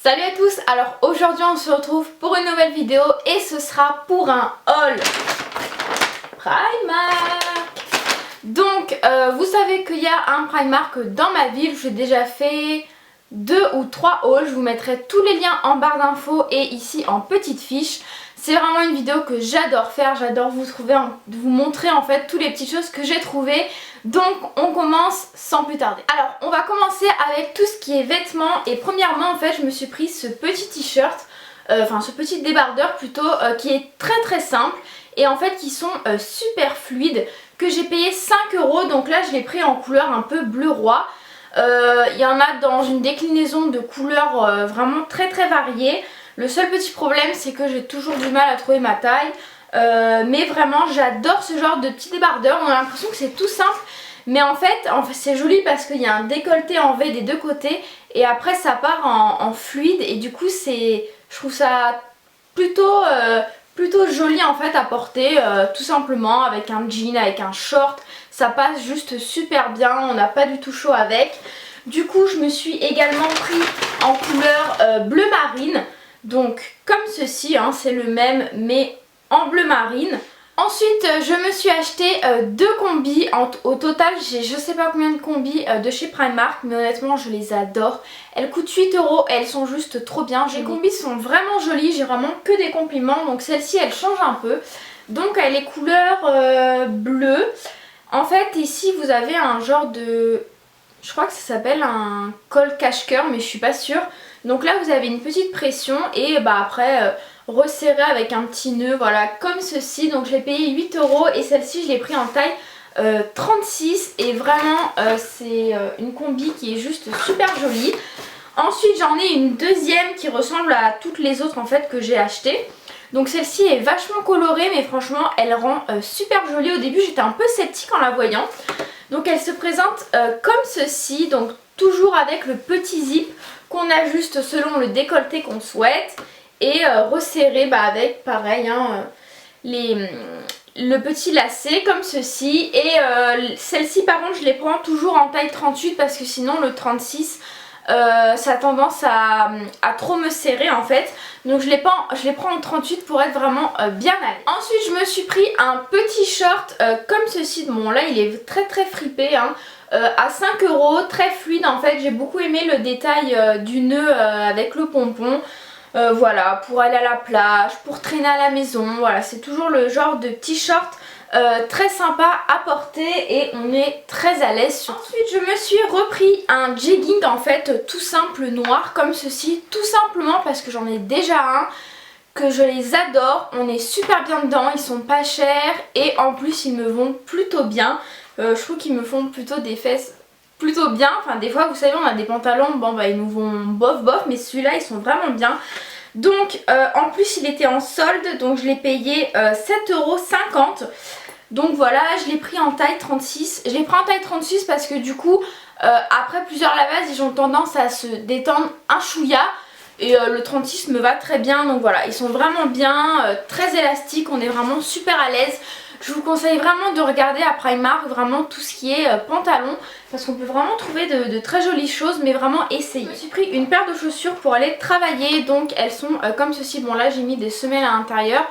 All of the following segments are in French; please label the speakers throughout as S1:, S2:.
S1: Salut à tous, alors aujourd'hui on se retrouve pour une nouvelle vidéo et ce sera pour un haul Primark. Donc vous savez qu'il y a un Primark dans ma ville, j'ai déjà fait 2 ou 3 hauls, je vous mettrai tous les liens en barre d'infos et ici en petite fiche. C'est vraiment une vidéo que j'adore faire, j'adore vous montrer en fait toutes les petites choses que j'ai trouvées. Donc on commence sans plus tarder. Alors on va commencer avec tout ce qui est vêtements et premièrement en fait je me suis pris ce petit t-shirt, enfin ce petit débardeur plutôt qui est très simple et en fait qui sont super fluides, que j'ai payé 5 €, donc là je l'ai pris en couleur un peu bleu roi. Il y en a dans une déclinaison de couleurs vraiment très variées. Le seul petit problème c'est que j'ai toujours du mal à trouver ma taille. Mais vraiment j'adore ce genre de petit débardeur. On a l'impression que c'est tout simple, mais en fait c'est joli parce qu'il y a un décolleté en V des deux côtés et après ça part en fluide et du coup je trouve ça plutôt joli en fait à porter, tout simplement avec un jean, avec un short, ça passe juste super bien, on n'a pas du tout chaud avec. Du coup je me suis également pris en couleur bleu marine, donc comme ceci, hein, c'est le même mais en bleu marine. Ensuite je me suis acheté 2 combis, au total j'ai je sais pas combien de combis de chez Primark, mais honnêtement je les adore. Elles coûtent 8 € et elles sont juste trop bien. Les combis sont vraiment jolies, j'ai vraiment que des compliments, donc celle-ci elle change un peu. Donc elle est couleur bleue. En fait ici vous avez un genre de, je crois que ça s'appelle un col cache-cœur mais je suis pas sûre. Donc là vous avez une petite pression et bah après resserrer avec un petit nœud, voilà, comme ceci. Donc je l'ai payé 8 € et celle-ci je l'ai pris en taille 36 et vraiment c'est une combi qui est juste super jolie. Ensuite j'en ai une deuxième qui ressemble à toutes les autres en fait que j'ai achetées. Donc celle-ci est vachement colorée mais franchement elle rend super jolie. Au début j'étais un peu sceptique en la voyant. Donc elle se présente comme ceci, donc toujours avec le petit zip qu'on ajuste selon le décolleté qu'on souhaite. Et resserré avec pareil hein, le petit lacet comme ceci. Et celle-ci par contre je les prends toujours en taille 38 parce que sinon le 36 ça a tendance à trop me serrer en fait. Donc je les prends en 38 pour être vraiment bien à l'aise. Ensuite je me suis pris un petit short comme ceci. Bon là il est très fripé hein, à 5 €, très fluide en fait. J'ai beaucoup aimé le détail du nœud avec le pompon. Voilà, pour aller à la plage, pour traîner à la maison, voilà, c'est toujours le genre de petit short très sympa à porter et on est très à l'aise sur. Ensuite je me suis repris un jegging en fait tout simple noir comme ceci, tout simplement parce que j'en ai déjà un, que je les adore, on est super bien dedans, ils sont pas chers et en plus ils me vont plutôt bien. Je trouve qu'ils me font plutôt des fesses plutôt bien, enfin des fois vous savez on a des pantalons, bon bah ils nous vont bof mais celui-là ils sont vraiment bien. Donc en plus il était en solde, donc je l'ai payé 7,50 €. Donc voilà, je l'ai pris en taille 36. Je l'ai pris en taille 36 parce que du coup après plusieurs lavages ils ont tendance à se détendre un chouïa. Et le 36 me va très bien, donc voilà, ils sont vraiment bien, très élastiques, on est vraiment super à l'aise. Je vous conseille vraiment de regarder à Primark vraiment tout ce qui est pantalon parce qu'on peut vraiment trouver de très jolies choses, mais vraiment essayer. Je me suis pris une paire de chaussures pour aller travailler, donc elles sont comme ceci. Bon là j'ai mis des semelles à l'intérieur.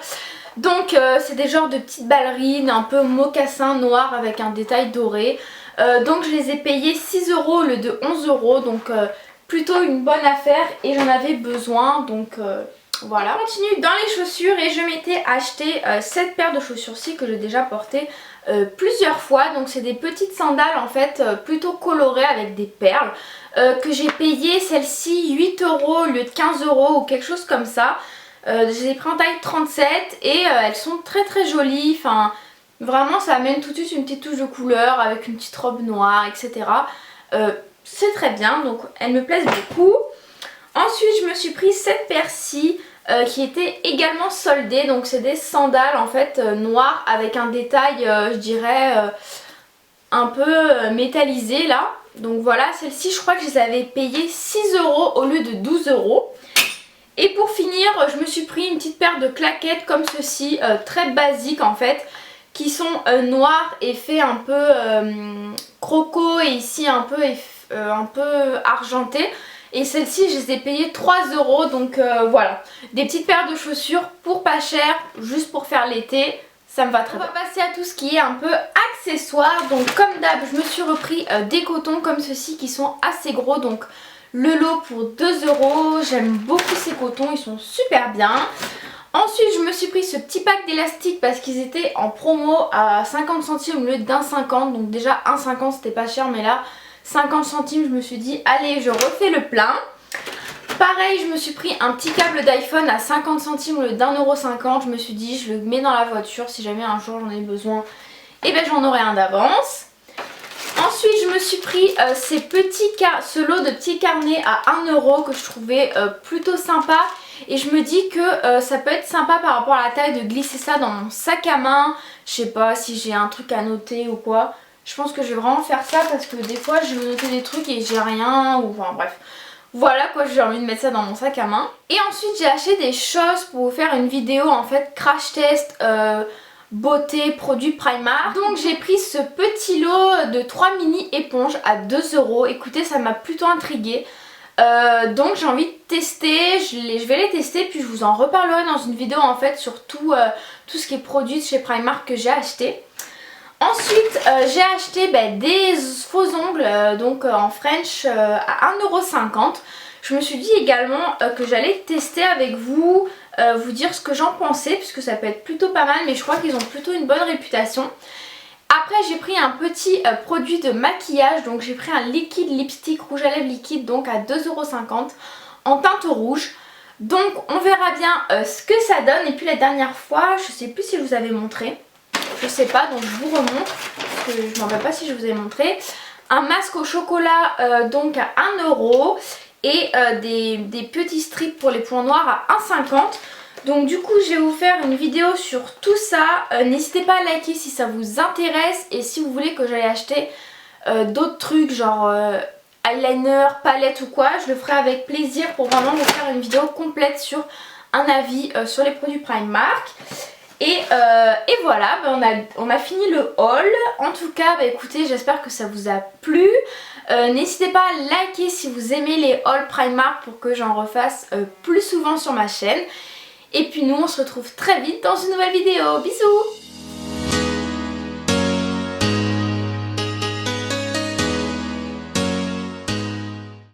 S1: Donc c'est des genres de petites ballerines un peu mocassin noir avec un détail doré. Donc je les ai payées 6 € au lieu de 11 €, donc plutôt une bonne affaire et j'en avais besoin, donc voilà. On continue dans les chaussures et je m'étais acheté cette paire de chaussures-ci que j'ai déjà portée plusieurs fois. Donc c'est des petites sandales en fait plutôt colorées avec des perles que j'ai payé celle-ci 8 € au lieu de 15 € ou quelque chose comme ça. Je les ai pris en taille 37 et elles sont très jolies, enfin vraiment ça amène tout de suite une petite touche de couleur avec une petite robe noire etc. C'est très bien, donc elles me plaisent beaucoup. Ensuite je me suis pris cette paire-ci qui était également soldée, donc c'est des sandales en fait noires avec un détail je dirais un peu métallisé là. Donc voilà, celle-ci je crois que je les avais payées 6 € au lieu de 12 €. Et pour finir je me suis pris une petite paire de claquettes comme ceci, très basiques en fait, qui sont noires et fait un peu croco et ici un peu argenté. Et celles-ci je les ai payées 3 €. Donc voilà, des petites paires de chaussures pour pas cher, juste pour faire l'été. Ça me va très bien. On va passer à tout ce qui est un peu accessoires. Donc comme d'hab, je me suis repris des cotons comme ceux-ci qui sont assez gros. Donc le lot pour 2 €. J'aime beaucoup ces cotons, ils sont super bien. Ensuite je me suis pris ce petit pack d'élastiques parce qu'ils étaient en promo à 50 centimes au lieu d'1,50. Donc déjà 1,50 c'était pas cher, mais là 50 centimes, je me suis dit allez, je refais le plein. Pareil, je me suis pris un petit câble d'iPhone à 50 centimes au lieu d'1,50 €. Je me suis dit je le mets dans la voiture, si jamais un jour j'en ai besoin, et ben j'en aurai un d'avance. Ensuite je me suis pris ce lot de petits carnets à 1 € que je trouvais plutôt sympa. Et je me dis que ça peut être sympa par rapport à la taille de glisser ça dans mon sac à main. Je sais pas si j'ai un truc à noter ou quoi. Je pense que je vais vraiment faire ça parce que des fois je veux noter des trucs et j'ai rien, ou enfin bref. Voilà quoi, j'ai envie de mettre ça dans mon sac à main. Et ensuite j'ai acheté des choses pour vous faire une vidéo en fait crash test beauté produits Primark. Donc j'ai pris ce petit lot de 3 mini éponges à 2 €. Écoutez, ça m'a plutôt intriguée. Donc j'ai envie de tester, je vais les tester puis je vous en reparlerai dans une vidéo en fait sur tout ce qui est produit chez Primark que j'ai acheté. Ensuite j'ai acheté des faux ongles donc en French à 1,50 €. Je me suis dit également que j'allais tester avec vous, vous dire ce que j'en pensais puisque ça peut être plutôt pas mal, mais je crois qu'ils ont plutôt une bonne réputation. Après j'ai pris un petit produit de maquillage, donc j'ai pris un liquide lipstick rouge à lèvres liquide donc à 2,50 € en teinte rouge. Donc on verra bien ce que ça donne. Et puis la dernière fois, je sais plus si je vous avais montré, je sais pas, donc je vous remontre parce que je m'en rappelle pas si je vous avais montré. Un masque au chocolat donc à 1 € et des petits strips pour les points noirs à 1,50 €. Donc du coup je vais vous faire une vidéo sur tout ça. N'hésitez pas à liker si ça vous intéresse. Et si vous voulez que j'aille acheter d'autres trucs genre eyeliner, palette ou quoi, je le ferai avec plaisir pour vraiment vous faire une vidéo complète sur un avis sur les produits Primark. Et voilà, on a fini le haul. En tout cas écoutez, j'espère que ça vous a plu. N'hésitez pas à liker si vous aimez les hauls Primark pour que j'en refasse plus souvent sur ma chaîne. Et puis nous on se retrouve très vite dans une nouvelle vidéo. Bisous!